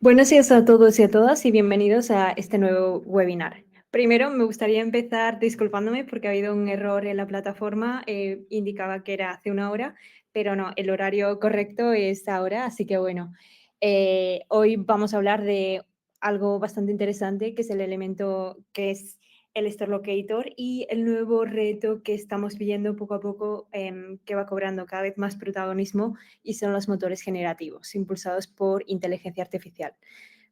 Buenos días a todos y a todas y bienvenidos a este nuevo webinar. Primero, me gustaría empezar disculpándome porque ha habido un error en la plataforma, indicaba que era hace una hora, pero no, el horario correcto es ahora, así que bueno, hoy vamos a hablar de algo bastante interesante, que es el elemento que es el Store Locator y el nuevo reto que estamos viendo poco a poco, que va cobrando cada vez más protagonismo, y son los motores generativos, impulsados por inteligencia artificial.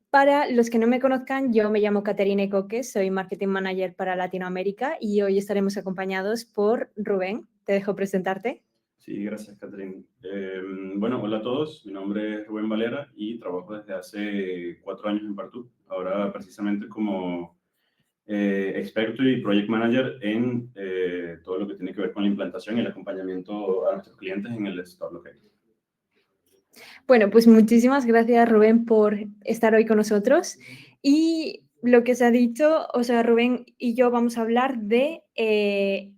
Para los que no me conozcan, yo me llamo Caterine Coque, soy Marketing Manager para Latinoamérica y hoy estaremos acompañados por Rubén. Te dejo presentarte. Sí, gracias, Catherine. Bueno, hola a todos. Mi nombre es Rubén Valera y trabajo desde hace 4 años en Partout. Ahora, precisamente, como experto y project manager en todo lo que tiene que ver con la implantación y el acompañamiento a nuestros clientes en el Store Locator. Bueno, pues muchísimas gracias, Rubén, por estar hoy con nosotros. Y lo que se ha dicho, o sea, Rubén y yo vamos a hablar de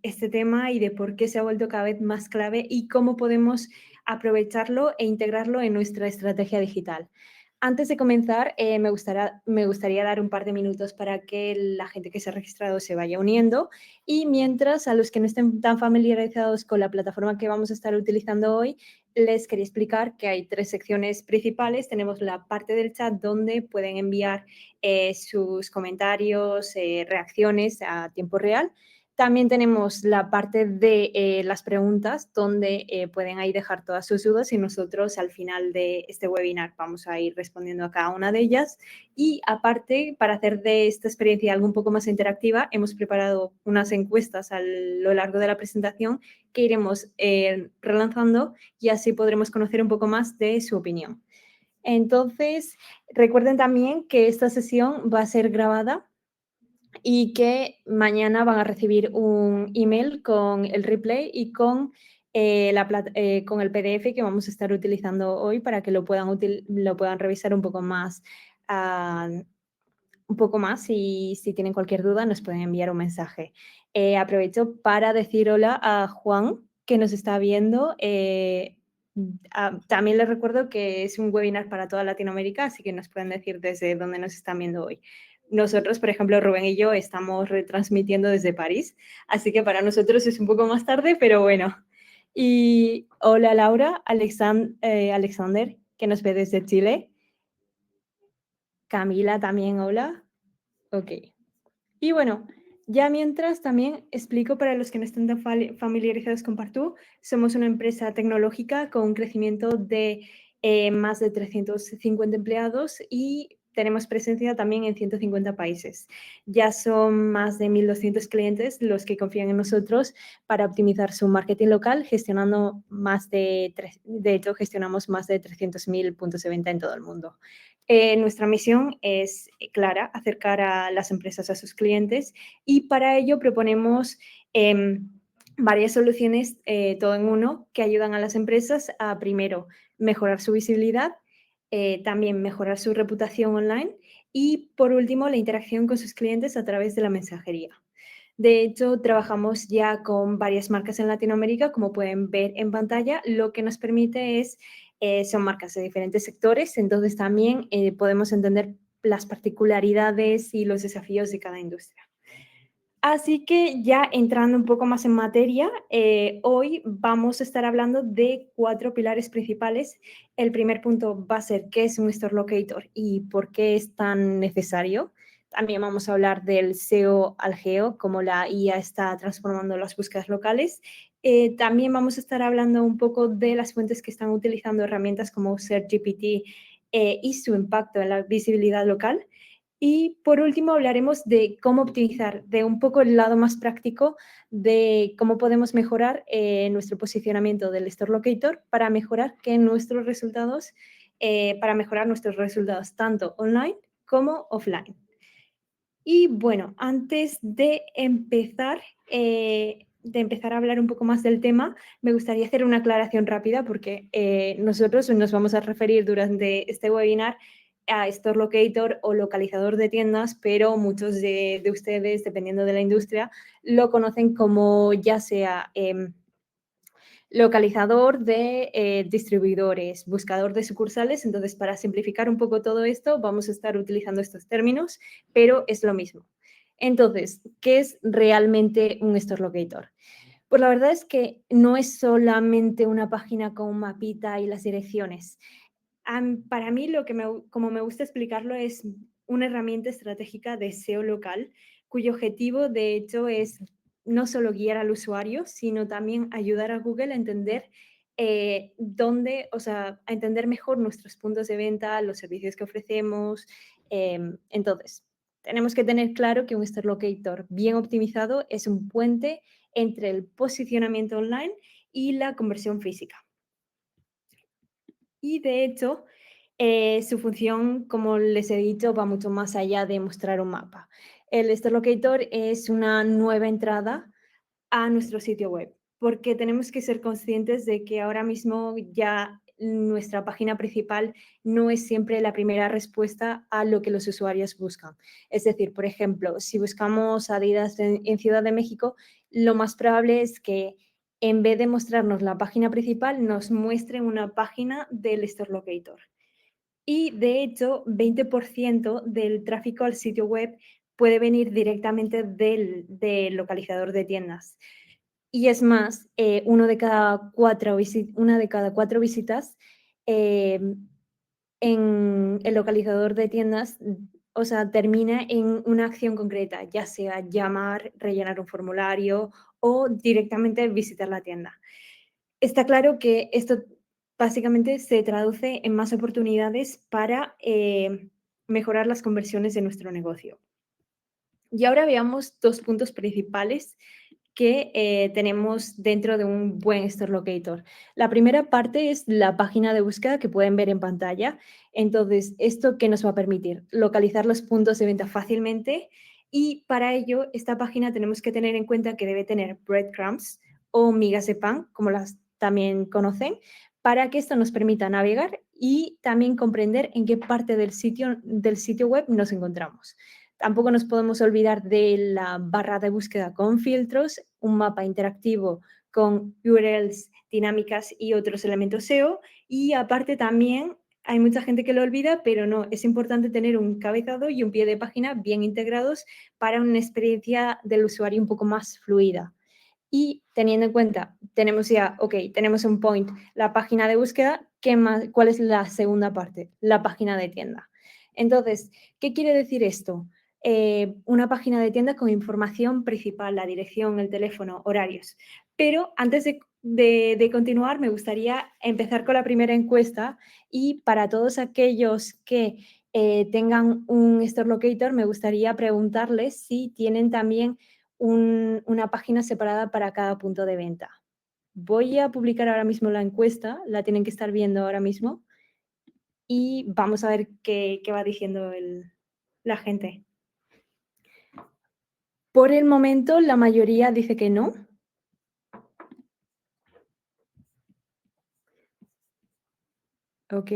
este tema y de por qué se ha vuelto cada vez más clave y cómo podemos aprovecharlo e integrarlo en nuestra estrategia digital. Antes de comenzar, me gustaría dar un par de minutos para que la gente que se ha registrado se vaya uniendo, y mientras, a los que no estén tan familiarizados con la plataforma que vamos a estar utilizando hoy, les quería explicar que hay 3 secciones principales. Tenemos la parte del chat donde pueden enviar sus comentarios, reacciones a tiempo real. También tenemos la parte de las preguntas, donde pueden ahí dejar todas sus dudas y nosotros al final de este webinar vamos a ir respondiendo a cada una de ellas. Y aparte, para hacer de esta experiencia algo un poco más interactiva, hemos preparado unas encuestas a lo largo de la presentación que iremos relanzando, y así podremos conocer un poco más de su opinión. Entonces, recuerden también que esta sesión va a ser grabada y que mañana van a recibir un email con el replay y con con el PDF que vamos a estar utilizando hoy para que lo puedan revisar un poco más, y si tienen cualquier duda nos pueden enviar un mensaje. Aprovecho para decir hola a Juan, que nos está viendo. También les recuerdo que es un webinar para toda Latinoamérica, así que nos pueden decir desde dónde nos están viendo hoy. Nosotros, por ejemplo, Rubén y yo estamos retransmitiendo desde París, así que para nosotros es un poco más tarde, pero bueno. Y hola Laura, Alexander, que nos ve desde Chile. Camila también, hola. Ok. Y bueno, ya mientras también explico para los que no estén tan familiarizados con Partout, somos una empresa tecnológica con un crecimiento de más de 350 empleados y tenemos presencia también en 150 países. Ya son más de 1.200 clientes los que confían en nosotros para optimizar su marketing local, gestionando de hecho, gestionamos más de 300.000 puntos de venta en todo el mundo. Nuestra misión es clara: acercar a las empresas a sus clientes, y para ello proponemos varias soluciones, todo en uno, que ayudan a las empresas a, primero, mejorar su visibilidad, también mejorar su reputación online y, por último, la interacción con sus clientes a través de la mensajería. De hecho, trabajamos ya con varias marcas en Latinoamérica, como pueden ver en pantalla. Lo que nos permite son marcas de diferentes sectores, entonces también podemos entender las particularidades y los desafíos de cada industria. Así que ya entrando un poco más en materia, hoy vamos a estar hablando de 4 pilares principales. El primer punto va a ser qué es un Store Locator y por qué es tan necesario. También vamos a hablar del SEO al geo, cómo la IA está transformando las búsquedas locales. También vamos a estar hablando un poco de las fuentes que están utilizando herramientas como SearchGPT y su impacto en la visibilidad local. Y por último hablaremos de cómo optimizar, de un poco el lado más práctico de cómo podemos mejorar nuestro posicionamiento del Store Locator para mejorar nuestros resultados tanto online como offline. Y bueno, antes de empezar a hablar un poco más del tema, me gustaría hacer una aclaración rápida, porque nosotros nos vamos a referir durante este webinar a Store Locator o localizador de tiendas, pero muchos de ustedes, dependiendo de la industria, lo conocen como ya sea localizador de distribuidores, buscador de sucursales. Entonces, para simplificar un poco todo esto, vamos a estar utilizando estos términos, pero es lo mismo. Entonces, ¿qué es realmente un Store Locator? Pues la verdad es que no es solamente una página con un mapita y las direcciones. Para mí, como me gusta explicarlo, es una herramienta estratégica de SEO local, cuyo objetivo, de hecho, es no solo guiar al usuario, sino también ayudar a Google a entender o sea, a entender mejor nuestros puntos de venta, los servicios que ofrecemos. Entonces, tenemos que tener claro que un Store Locator bien optimizado es un puente entre el posicionamiento online y la conversión física. Y de hecho, su función, como les he dicho, va mucho más allá de mostrar un mapa. El Store Locator es una nueva entrada a nuestro sitio web, porque tenemos que ser conscientes de que ahora mismo ya nuestra página principal no es siempre la primera respuesta a lo que los usuarios buscan. Es decir, por ejemplo, si buscamos Adidas en Ciudad de México, lo más probable es que en vez de mostrarnos la página principal, nos muestren una página del Store Locator. Y de hecho, 20% del tráfico al sitio web puede venir directamente del localizador de tiendas. Y es más, una de cada cuatro visitas en el localizador de tiendas, o sea, termina en una acción concreta, ya sea llamar, rellenar un formulario o directamente visitar la tienda. Está claro que esto básicamente se traduce en más oportunidades para mejorar las conversiones de nuestro negocio. Y ahora veamos dos puntos principales que tenemos dentro de un buen Store Locator. La primera parte es la página de búsqueda que pueden ver en pantalla. Entonces, ¿esto qué nos va a permitir? Localizar los puntos de venta fácilmente, y para ello esta página tenemos que tener en cuenta que debe tener breadcrumbs o migas de pan, como las también conocen, para que esto nos permita navegar y también comprender en qué parte del sitio web nos encontramos. Tampoco nos podemos olvidar de la barra de búsqueda con filtros, un mapa interactivo con URLs dinámicas y otros elementos SEO. Y aparte también hay mucha gente que lo olvida, pero no, es importante tener un cabezado y un pie de página bien integrados para una experiencia del usuario un poco más fluida. Y teniendo en cuenta, tenemos un point, la página de búsqueda, ¿cuál es la segunda parte? La página de tienda. Entonces, ¿qué quiere decir esto? Una página de tienda con información principal, la dirección, el teléfono, horarios. Pero antes de continuar, me gustaría empezar con la primera encuesta, y para todos aquellos que tengan un Store Locator, me gustaría preguntarles si tienen también una página separada para cada punto de venta. Voy a publicar ahora mismo la encuesta, la tienen que estar viendo ahora mismo, y vamos a ver qué va diciendo la gente. Por el momento, la mayoría dice que no. Ok.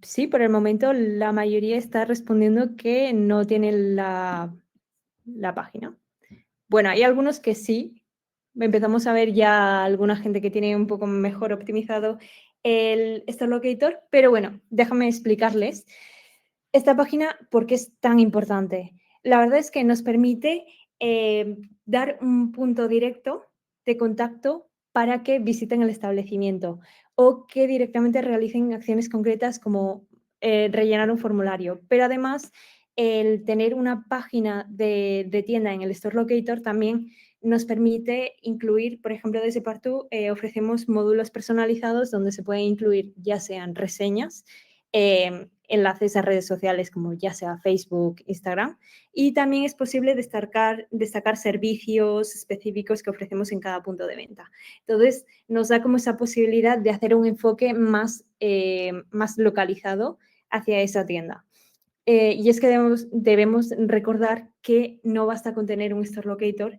Sí, por el momento la mayoría está respondiendo que no tienen la página. Bueno, hay algunos que sí. Empezamos a ver ya alguna gente que tiene un poco mejor optimizado el Store Locator, pero bueno, déjame explicarles esta página por qué es tan importante. La verdad es que nos permite dar un punto directo de contacto para que visiten el establecimiento o que directamente realicen acciones concretas como rellenar un formulario. Pero además, el tener una página de tienda en el Store Locator también nos permite incluir, por ejemplo, desde Partú ofrecemos módulos personalizados donde se pueden incluir ya sean reseñas, enlaces a redes sociales como ya sea Facebook, Instagram, y también es posible destacar servicios específicos que ofrecemos en cada punto de venta. Entonces, nos da como esa posibilidad de hacer un enfoque más localizado hacia esa tienda. Y es que debemos recordar que no basta con tener un Store Locator,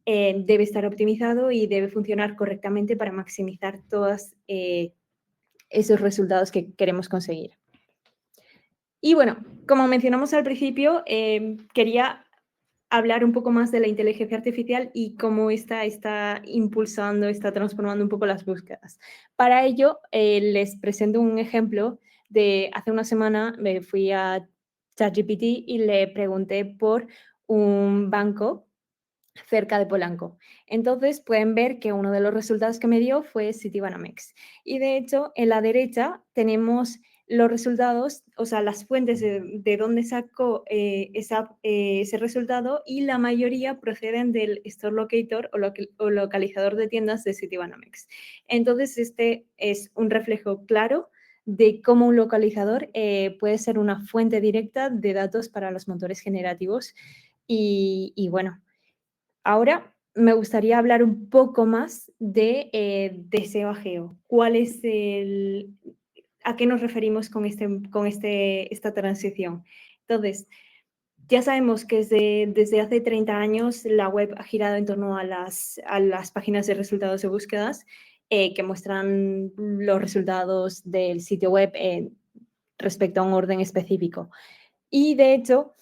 debe estar optimizado y debe funcionar correctamente para maximizar todos esos resultados que queremos conseguir. Y bueno, como mencionamos al principio, quería hablar un poco más de la inteligencia artificial y cómo está impulsando, está transformando un poco las búsquedas. Para ello, les presento un ejemplo de hace una semana me fui a ChatGPT y le pregunté por un banco cerca de Polanco. Entonces pueden ver que uno de los resultados que me dio fue Citibanamex. Y de hecho, en la derecha tenemos los resultados, o sea, las fuentes de dónde sacó ese resultado y la mayoría proceden del Store Locator o localizador de tiendas de Citibanamex. Entonces, este es un reflejo claro de cómo un localizador puede ser una fuente directa de datos para los motores generativos. Y bueno, ahora me gustaría hablar un poco más de deseo ageo. ¿A qué nos referimos con esta transición? Entonces, ya sabemos que desde hace 30 años la web ha girado en torno a las páginas de resultados de búsquedas que muestran los resultados del sitio web respecto a un orden específico. Y de hecho,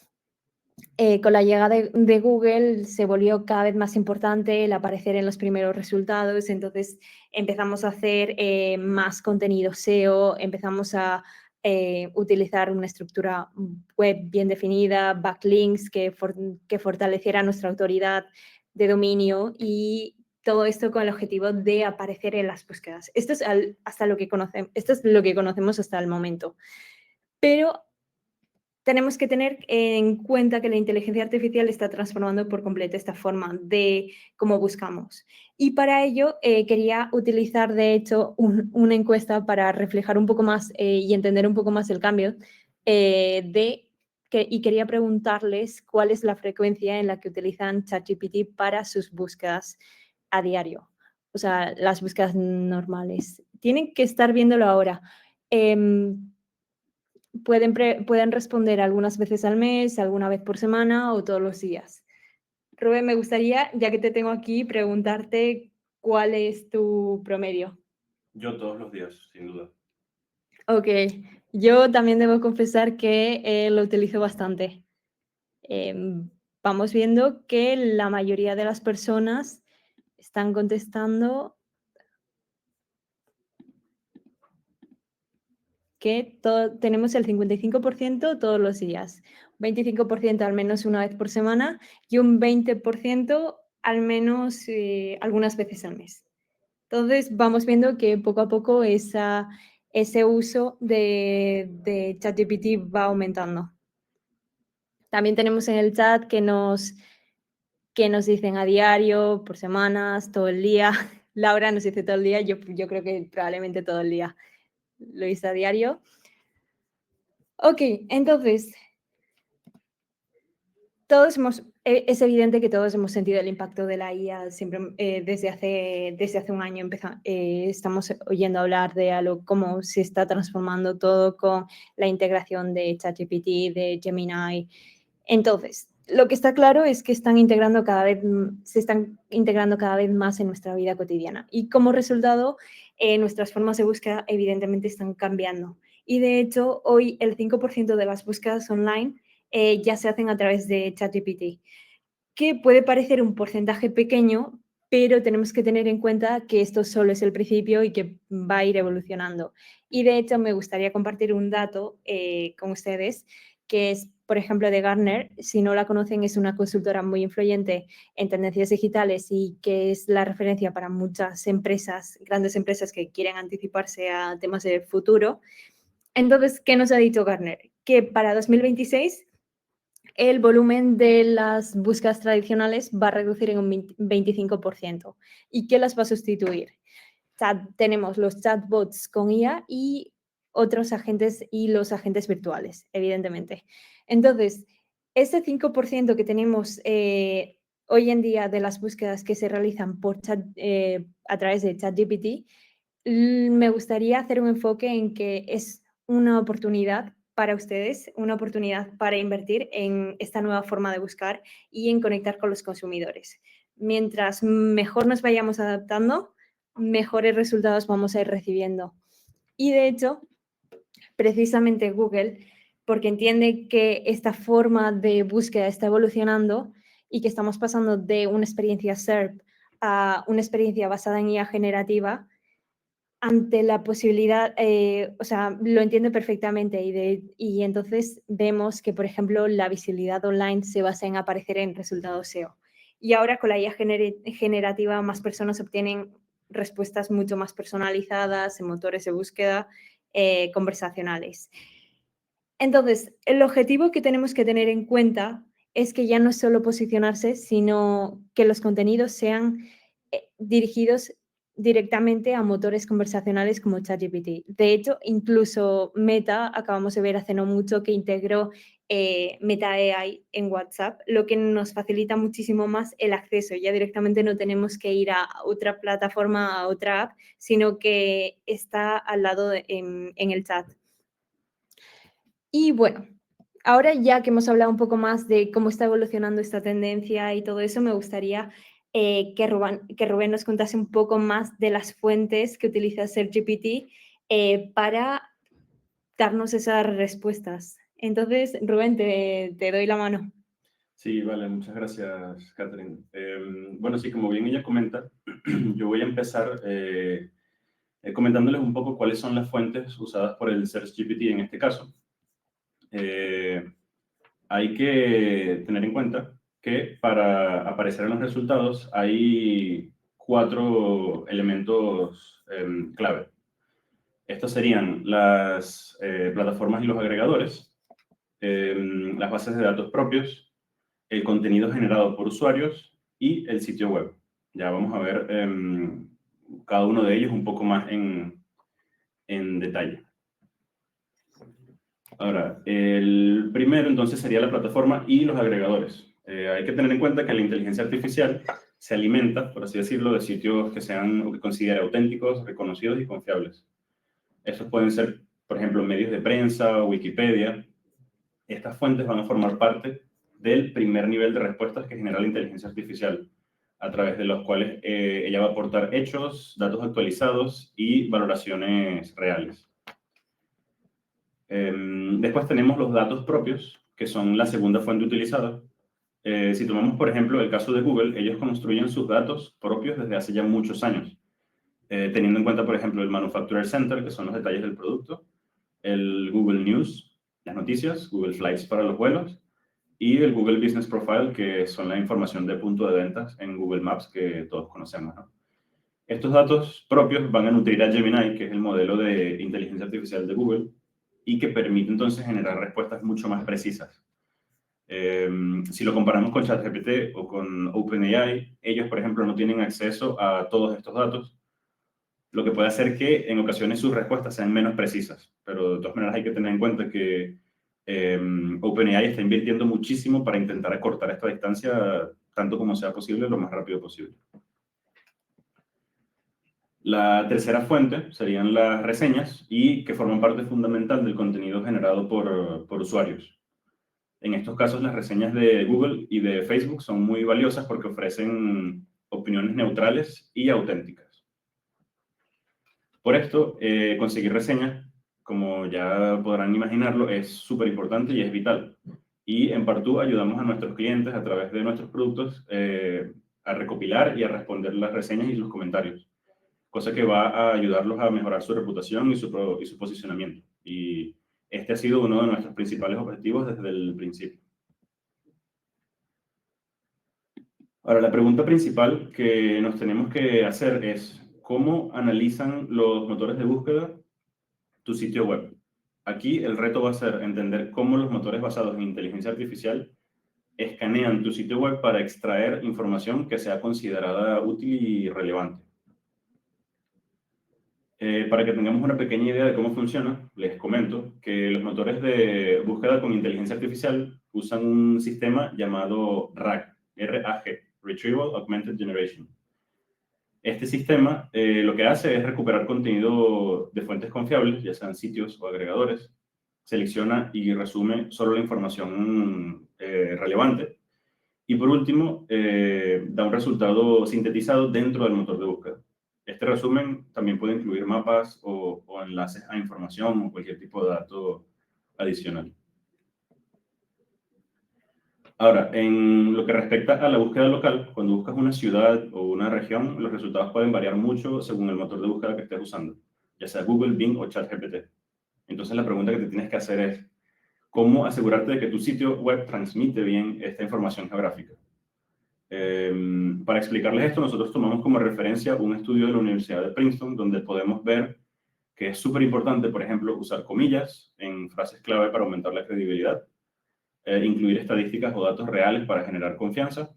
con la llegada de Google se volvió cada vez más importante el aparecer en los primeros resultados, entonces empezamos a hacer más contenido SEO, empezamos a utilizar una estructura web bien definida, backlinks que fortaleciera nuestra autoridad de dominio y todo esto con el objetivo de aparecer en las búsquedas. Esto es lo que conocemos hasta el momento. Pero tenemos que tener en cuenta que la inteligencia artificial está transformando por completo esta forma de cómo buscamos. Y para ello quería utilizar, de hecho, una encuesta para reflejar un poco más y entender un poco más el cambio y quería preguntarles cuál es la frecuencia en la que utilizan ChatGPT para sus búsquedas a diario. O sea, las búsquedas normales. Tienen que estar viéndolo ahora. Pueden responder algunas veces al mes, alguna vez por semana o todos los días. Rubén, me gustaría, ya que te tengo aquí, preguntarte cuál es tu promedio. Yo todos los días, sin duda. Ok, yo también debo confesar que lo utilizo bastante. Vamos viendo que la mayoría de las personas están contestando que tenemos el 55% todos los días, 25% al menos una vez por semana y un 20% al menos algunas veces al mes. Entonces vamos viendo que poco a poco ese uso de ChatGPT va aumentando. También tenemos en el chat que nos dicen a diario, por semanas, todo el día. Laura nos dice todo el día, yo creo que probablemente todo el día lo hice a diario. Ok, entonces, es evidente que todos hemos sentido el impacto de la IA siempre, desde hace un año estamos oyendo hablar de cómo se está transformando todo con la integración de ChatGPT, de Gemini. Entonces, lo que está claro es que se están integrando cada vez más en nuestra vida cotidiana y como resultado nuestras formas de búsqueda evidentemente están cambiando. Y de hecho, hoy el 5% de las búsquedas online ya se hacen a través de ChatGPT, que puede parecer un porcentaje pequeño, pero tenemos que tener en cuenta que esto solo es el principio y que va a ir evolucionando. Y de hecho me gustaría compartir un dato con ustedes, que es, por ejemplo, de Gartner. Si no la conocen, es una consultora muy influyente en tendencias digitales y que es la referencia para muchas empresas, grandes empresas que quieren anticiparse a temas del futuro. Entonces, ¿qué nos ha dicho Gartner? Que para 2026 el volumen de las búsquedas tradicionales va a reducir en un 25% y que las va a sustituir. Tenemos los chatbots con IA y otros agentes y los agentes virtuales, evidentemente. Entonces, ese 5% que tenemos hoy en día de las búsquedas que se realizan a través de ChatGPT, me gustaría hacer un enfoque en que es una oportunidad para ustedes, una oportunidad para invertir en esta nueva forma de buscar y en conectar con los consumidores. Mientras mejor nos vayamos adaptando, mejores resultados vamos a ir recibiendo. Y de hecho, precisamente Google, porque entiende que esta forma de búsqueda está evolucionando, y que estamos pasando de una experiencia SERP a una experiencia basada en IA generativa, ante la posibilidad, o sea, lo entiendo perfectamente y entonces vemos que, por ejemplo, la visibilidad online se basa en aparecer en resultados SEO. Y ahora con la IA generativa más personas obtienen respuestas mucho más personalizadas en motores de búsqueda conversacionales. Entonces, el objetivo que tenemos que tener en cuenta es que ya no es solo posicionarse, sino que los contenidos sean dirigidos directamente a motores conversacionales como ChatGPT. De hecho, incluso Meta, acabamos de ver hace no mucho que integró Meta AI en WhatsApp, lo que nos facilita muchísimo más el acceso. Ya directamente no tenemos que ir a otra plataforma, a otra app, sino que está al lado en el chat. Y bueno, ahora ya que hemos hablado un poco más de cómo está evolucionando esta tendencia y todo eso, me gustaría que Rubén nos contase un poco más de las fuentes que utiliza SearchGPT para darnos esas respuestas. Entonces, Rubén, te doy la mano. Sí, vale, muchas gracias, Catherine. Bueno, sí, como bien ella comenta, yo voy a empezar comentándoles un poco cuáles son las fuentes usadas por el SearchGPT en este caso. Hay que tener en cuenta que para aparecer en los resultados hay 4 elementos clave. Estos serían las plataformas y los agregadores, las bases de datos propios, el contenido generado por usuarios y el sitio web. Ya vamos a ver cada uno de ellos un poco más en detalle. Ahora, el primero entonces sería la plataforma y los agregadores. Hay que tener en cuenta que la inteligencia artificial se alimenta, por así decirlo, de sitios que sean o que considere auténticos, reconocidos y confiables. Estos pueden ser, por ejemplo, medios de prensa o Wikipedia. Estas fuentes van a formar parte del primer nivel de respuestas que genera la inteligencia artificial, a través de los cuales ella va a aportar hechos, datos actualizados y valoraciones reales. Después tenemos los datos propios, que son la segunda fuente utilizada. Si tomamos, por ejemplo, el caso de Google, ellos construyen sus datos propios desde hace ya muchos años, teniendo en cuenta, por ejemplo, el Manufacturer Center, que son los detalles del producto, el Google News, las noticias, Google Flights para los vuelos, y el Google Business Profile, que son la información de punto de ventas en Google Maps que todos conocemos, ¿no? Estos datos propios van a nutrir a Gemini, que es el modelo de inteligencia artificial de Google, y que permite entonces generar respuestas mucho más precisas. Si lo comparamos con ChatGPT o con OpenAI, ellos, por ejemplo, no tienen acceso a todos estos datos, lo que puede hacer que en ocasiones sus respuestas sean menos precisas. Pero de todas maneras hay que tener en cuenta que OpenAI está invirtiendo muchísimo para intentar acortar esta distancia tanto como sea posible, lo más rápido posible. La tercera fuente serían las reseñas y que forman parte fundamental del contenido generado por usuarios. En estos casos, las reseñas de Google y de Facebook son muy valiosas porque ofrecen opiniones neutrales y auténticas. Por esto, conseguir reseñas, como ya podrán imaginarlo, es súper importante y es vital. Y en Partú ayudamos a nuestros clientes a través de nuestros productos a recopilar y a responder las reseñas y los comentarios, cosa que va a ayudarlos a mejorar su reputación y su posicionamiento. Y este ha sido uno de nuestros principales objetivos desde el principio. Ahora, la pregunta principal que nos tenemos que hacer es, ¿cómo analizan los motores de búsqueda tu sitio web? Aquí el reto va a ser entender cómo los motores basados en inteligencia artificial escanean tu sitio web para extraer información que sea considerada útil y relevante. Para que tengamos una pequeña idea de cómo funciona, les comento que los motores de búsqueda con inteligencia artificial usan un sistema llamado RAG, R-A-G, Retrieval Augmented Generation. Este sistema lo que hace es recuperar contenido de fuentes confiables, ya sean sitios o agregadores, selecciona y resume solo la información relevante y por último da un resultado sintetizado dentro del motor de búsqueda. Este resumen también puede incluir mapas o enlaces a información o cualquier tipo de dato adicional. Ahora, en lo que respecta a la búsqueda local, cuando buscas una ciudad o una región, los resultados pueden variar mucho según el motor de búsqueda que estés usando, ya sea Google, Bing o ChatGPT. Entonces, la pregunta que te tienes que hacer es, ¿cómo asegurarte de que tu sitio web transmite bien esta información geográfica? Para explicarles esto, nosotros tomamos como referencia un estudio de la Universidad de Princeton, donde podemos ver que es súper importante, por ejemplo, usar comillas en frases clave para aumentar la credibilidad, incluir estadísticas o datos reales para generar confianza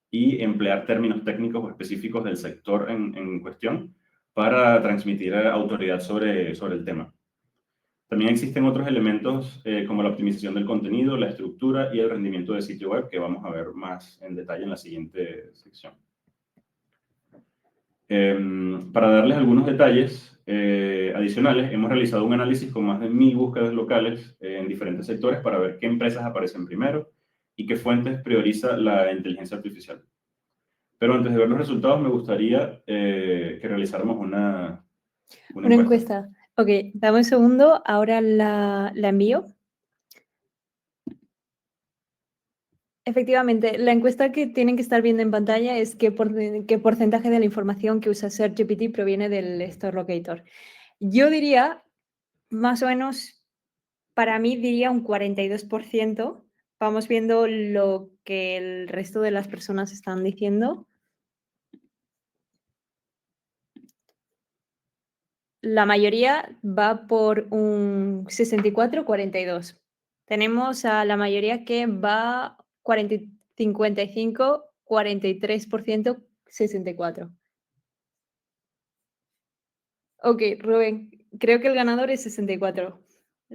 y emplear términos técnicos o específicos del sector en cuestión para transmitir autoridad sobre el tema. También existen otros elementos como la optimización del contenido, la estructura y el rendimiento del sitio web, que vamos a ver más en detalle en la siguiente sección. Para darles algunos detalles adicionales, hemos realizado un análisis con más de 1000 búsquedas locales en diferentes sectores para ver qué empresas aparecen primero y qué fuentes prioriza la inteligencia artificial. Pero antes de ver los resultados, me gustaría que realizáramos una Una encuesta. encuesta. Ok, dame un segundo, ahora la envío. Efectivamente, la encuesta que tienen que estar viendo en pantalla es qué porcentaje de la información que usa SearchGPT proviene del Store Locator. Yo diría, más o menos, para mí diría un 42%. Vamos viendo lo que el resto de las personas están diciendo. La mayoría va por un 64-42. Tenemos a la mayoría que va 55, 43%, 64. Ok, Rubén, creo que el ganador es 64.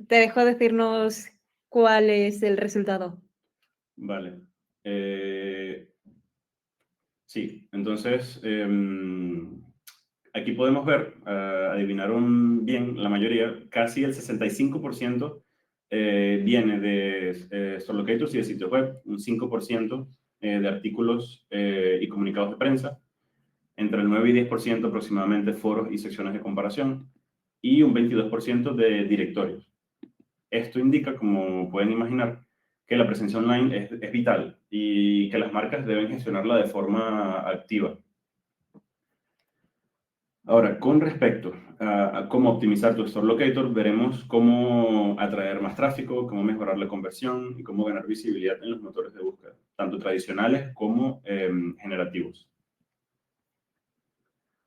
Te dejo decirnos cuál es el resultado. Vale. Sí, entonces aquí podemos ver, adivinaron bien la mayoría, casi el 65% viene de Store Locators y de sitios web, un 5% de artículos y comunicados de prensa, entre el 9 y 10% aproximadamente foros y secciones de comparación, y un 22% de directorios. Esto indica, como pueden imaginar, que la presencia online es vital y que las marcas deben gestionarla de forma activa. Ahora, con respecto a cómo optimizar tu Store Locator, veremos cómo atraer más tráfico, cómo mejorar la conversión y cómo ganar visibilidad en los motores de búsqueda, tanto tradicionales como generativos.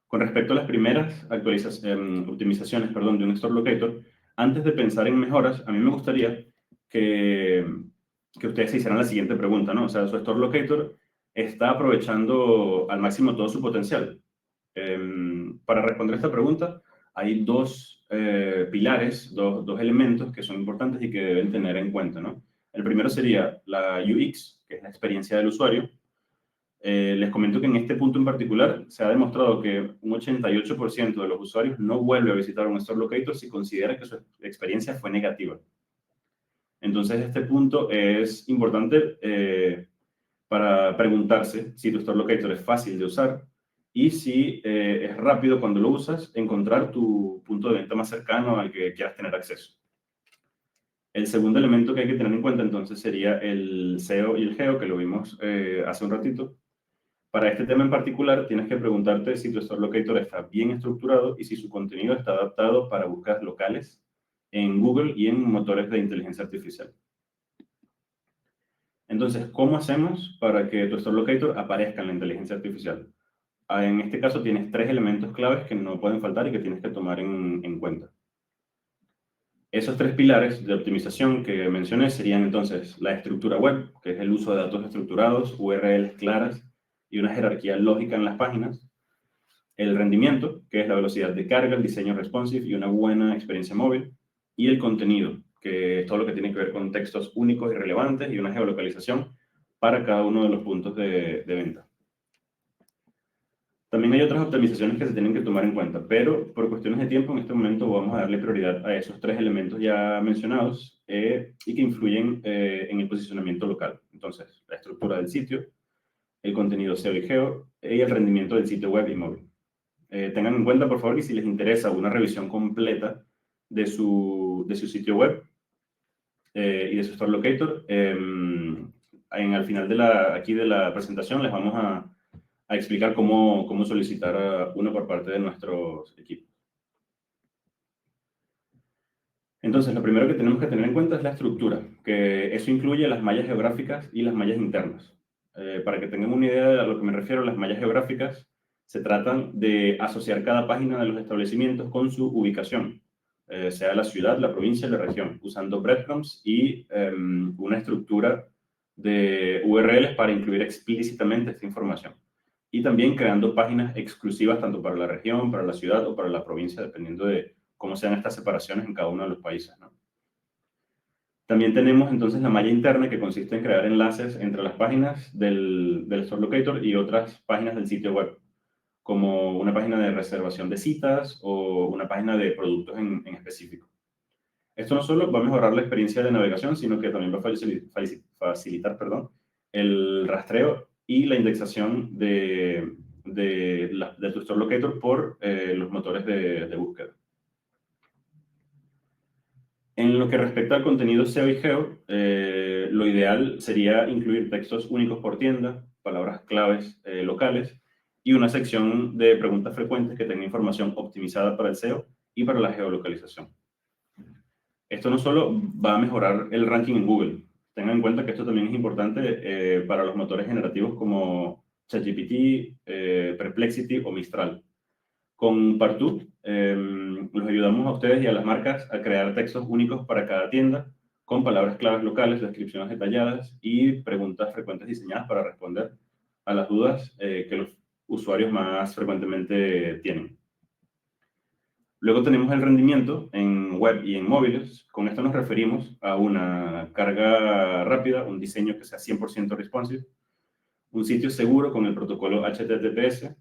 Con respecto a las primeras optimizaciones de un Store Locator, antes de pensar en mejoras, a mí me gustaría que ustedes se hicieran la siguiente pregunta, ¿no? O sea, su Store Locator está aprovechando al máximo todo su potencial. Para responder esta pregunta, hay dos pilares, dos elementos que son importantes y que deben tener en cuenta, ¿no? El primero sería la UX, que es la experiencia del usuario. Les comento que en este punto en particular se ha demostrado que un 88% de los usuarios no vuelve a visitar un Store Locator si considera que su experiencia fue negativa. Entonces, este punto es importante para preguntarse si tu Store Locator es fácil de usar y si es rápido cuando lo usas, encontrar tu punto de venta más cercano al que quieras tener acceso. El segundo elemento que hay que tener en cuenta entonces sería el SEO y el GEO, que lo vimos hace un ratito. Para este tema en particular, tienes que preguntarte si tu Store Locator está bien estructurado y si su contenido está adaptado para búsquedas locales en Google y en motores de inteligencia artificial. Entonces, ¿cómo hacemos para que tu Store Locator aparezca en la inteligencia artificial? En este caso tienes tres elementos claves que no pueden faltar y que tienes que tomar en cuenta. Esos tres pilares de optimización que mencioné serían entonces la estructura web, que es el uso de datos estructurados, URLs claras y una jerarquía lógica en las páginas. El rendimiento, que es la velocidad de carga, el diseño responsive y una buena experiencia móvil. Y el contenido, que es todo lo que tiene que ver con textos únicos y relevantes y una geolocalización para cada uno de los puntos de venta. También hay otras optimizaciones que se tienen que tomar en cuenta, pero por cuestiones de tiempo en este momento vamos a darle prioridad a esos tres elementos ya mencionados y que influyen en el posicionamiento local. Entonces, la estructura del sitio, el contenido SEO y GEO y el rendimiento del sitio web y móvil. Tengan en cuenta, por favor, que si les interesa una revisión completa de su sitio web y de su Store Locator, al final de la presentación les vamos a explicar cómo solicitar uno por parte de nuestros equipos. Entonces, lo primero que tenemos que tener en cuenta es la estructura, que eso incluye las mallas geográficas y las mallas internas. Para que tengan una idea de a lo que me refiero, las mallas geográficas se tratan de asociar cada página de los establecimientos con su ubicación, sea la ciudad, la provincia, la región, usando breadcrumbs y una estructura de URLs para incluir explícitamente esta información. Y también creando páginas exclusivas tanto para la región, para la ciudad o para la provincia, dependiendo de cómo sean estas separaciones en cada uno de los países, ¿no? También tenemos entonces la malla interna, que consiste en crear enlaces entre las páginas del Store Locator y otras páginas del sitio web, como una página de reservación de citas o una página de productos en específico. Esto no solo va a mejorar la experiencia de navegación, sino que también va a facilitar, perdón, el rastreo y la indexación de tu Store Locator por los motores de búsqueda. En lo que respecta al contenido SEO y GEO, lo ideal sería incluir textos únicos por tienda, palabras claves locales y una sección de preguntas frecuentes que tenga información optimizada para el SEO y para la geolocalización. Esto no solo va a mejorar el ranking en Google, tengan en cuenta que esto también es importante para los motores generativos como ChatGPT, Perplexity o Mistral. Con Partout, los ayudamos a ustedes y a las marcas a crear textos únicos para cada tienda, con palabras claves locales, descripciones detalladas y preguntas frecuentes diseñadas para responder a las dudas que los usuarios más frecuentemente tienen. Luego tenemos el rendimiento en web y en móviles. Con esto nos referimos a una carga rápida, un diseño que sea 100% responsive, un sitio seguro con el protocolo HTTPS.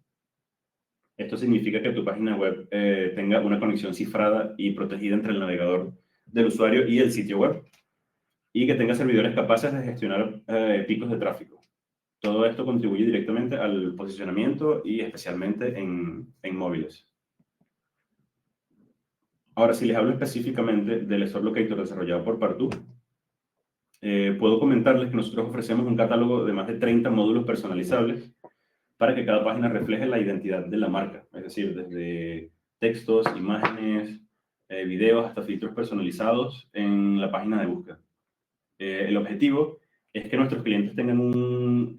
Esto significa que tu página web tenga una conexión cifrada y protegida entre el navegador del usuario y el sitio web, y que tenga servidores capaces de gestionar picos de tráfico. Todo esto contribuye directamente al posicionamiento y especialmente en móviles. Ahora, si les hablo específicamente del Store Locator desarrollado por Partout, puedo comentarles que nosotros ofrecemos un catálogo de más de 30 módulos personalizables para que cada página refleje la identidad de la marca, es decir, desde textos, imágenes, videos, hasta filtros personalizados en la página de búsqueda. El objetivo es que nuestros clientes tengan un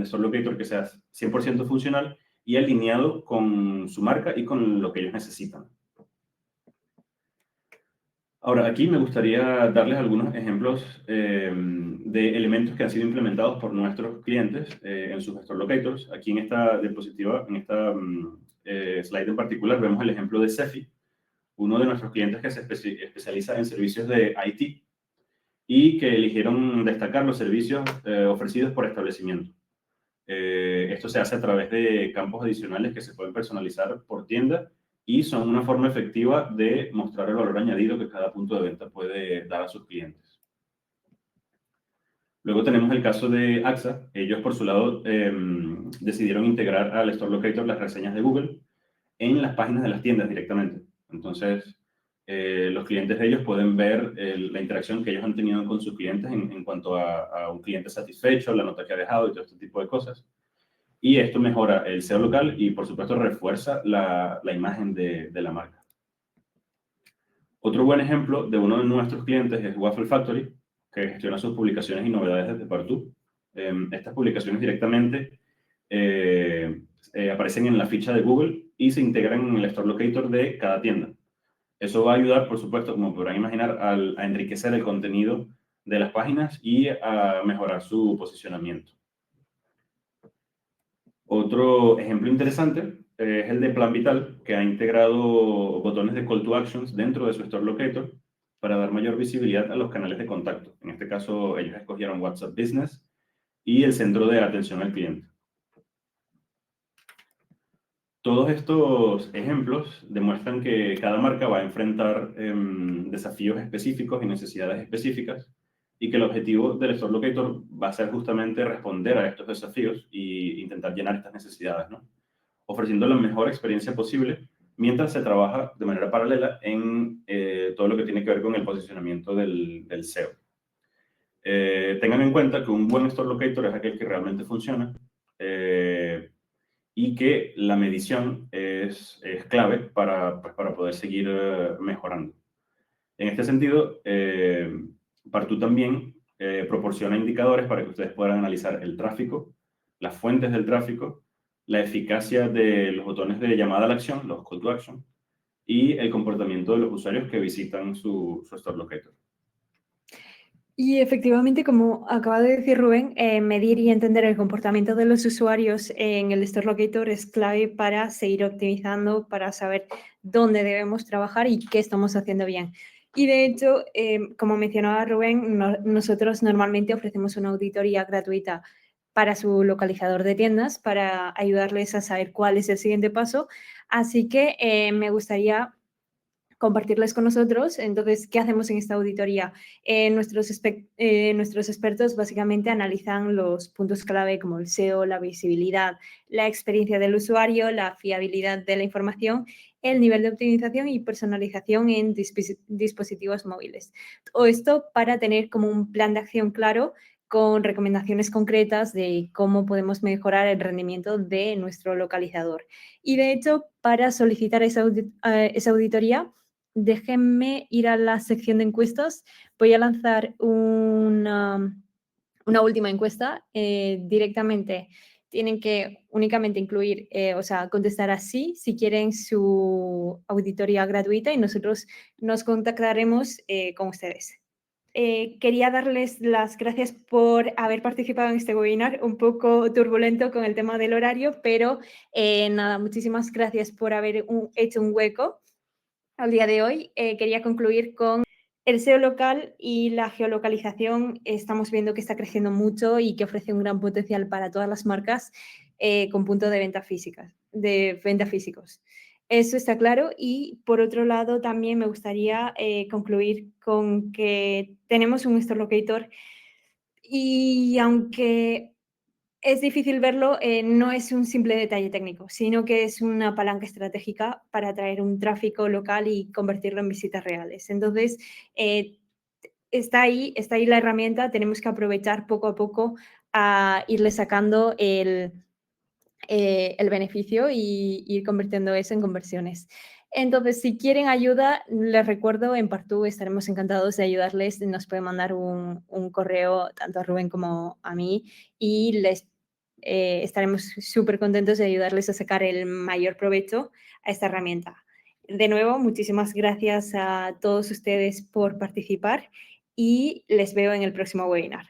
Store Locator que sea 100% funcional y alineado con su marca y con lo que ellos necesitan. Ahora, aquí me gustaría darles algunos ejemplos de elementos que han sido implementados por nuestros clientes en sus Store Locators. Aquí en esta diapositiva, en esta slide en particular, vemos el ejemplo de Cefi, uno de nuestros clientes que se especializa en servicios de IT y que eligieron destacar los servicios ofrecidos por establecimiento. Esto se hace a través de campos adicionales que se pueden personalizar por tienda y son una forma efectiva de mostrar el valor añadido que cada punto de venta puede dar a sus clientes. Luego tenemos el caso de AXA. Ellos, por su lado, decidieron integrar al Store Locator las reseñas de Google en las páginas de las tiendas directamente. Entonces, los clientes de ellos pueden ver la interacción que ellos han tenido con sus clientes en cuanto a un cliente satisfecho, la nota que ha dejado y todo este tipo de cosas. Y esto mejora el SEO local y, por supuesto, refuerza la imagen de la marca. Otro buen ejemplo de uno de nuestros clientes es Waffle Factory, que gestiona sus publicaciones y novedades desde Partout. Estas publicaciones directamente aparecen en la ficha de Google y se integran en el Store Locator de cada tienda. Eso va a ayudar, por supuesto, como podrán imaginar, a enriquecer el contenido de las páginas y a mejorar su posicionamiento. Otro ejemplo interesante es el de Plan Vital, que ha integrado botones de Call to Actions dentro de su Store Locator para dar mayor visibilidad a los canales de contacto. En este caso, ellos escogieron WhatsApp Business y el centro de atención al cliente. Todos estos ejemplos demuestran que cada marca va a enfrentar desafíos específicos y necesidades específicas, y que el objetivo del Store Locator va a ser justamente responder a estos desafíos e intentar llenar estas necesidades, ¿no? Ofreciendo la mejor experiencia posible mientras se trabaja de manera paralela en todo lo que tiene que ver con el posicionamiento del SEO. Tengan en cuenta que un buen Store Locator es aquel que realmente funciona y que la medición es clave para, pues, para poder seguir mejorando. En este sentido, Partout también proporciona indicadores para que ustedes puedan analizar el tráfico, las fuentes del tráfico, la eficacia de los botones de llamada a la acción, los call to action, y el comportamiento de los usuarios que visitan su Store Locator. Y efectivamente, como acaba de decir Rubén, medir y entender el comportamiento de los usuarios en el Store Locator es clave para seguir optimizando, para saber dónde debemos trabajar y qué estamos haciendo bien. Y de hecho, como mencionaba Rubén, nosotros normalmente ofrecemos una auditoría gratuita para su localizador de tiendas para ayudarles a saber cuál es el siguiente paso. Así que me gustaría compartirles con nosotros. Entonces, ¿qué hacemos en esta auditoría? Nuestros expertos básicamente analizan los puntos clave como el SEO, la visibilidad, la experiencia del usuario, la fiabilidad de la información, el nivel de optimización y personalización en dispositivos móviles. Todo esto para tener como un plan de acción claro con recomendaciones concretas de cómo podemos mejorar el rendimiento de nuestro localizador. Y de hecho, para solicitar esa auditoría, déjenme ir a la sección de encuestas. Voy a lanzar una última encuesta. Directamente tienen que únicamente incluir, o sea, contestar así si quieren su auditoría gratuita y nosotros nos contactaremos con ustedes. Quería darles las gracias por haber participado en este webinar, un poco turbulento con el tema del horario, pero nada, muchísimas gracias por haber hecho un hueco al día de hoy. Quería concluir con el SEO local y la geolocalización. Estamos viendo que está creciendo mucho y que ofrece un gran potencial para todas las marcas con punto de venta físicos. Eso está claro. Y por otro lado, también me gustaría concluir con que tenemos un Store Locator y aunque es difícil verlo, no es un simple detalle técnico, sino que es una palanca estratégica para atraer un tráfico local y convertirlo en visitas reales. Entonces, está ahí la herramienta, tenemos que aprovechar poco a poco a irle sacando el beneficio y ir convirtiendo eso en conversiones. Entonces, si quieren ayuda, les recuerdo, en Partout estaremos encantados de ayudarles. Nos pueden mandar un correo tanto a Rubén como a mí y estaremos súper contentos de ayudarles a sacar el mayor provecho a esta herramienta. De nuevo, muchísimas gracias a todos ustedes por participar y les veo en el próximo webinar.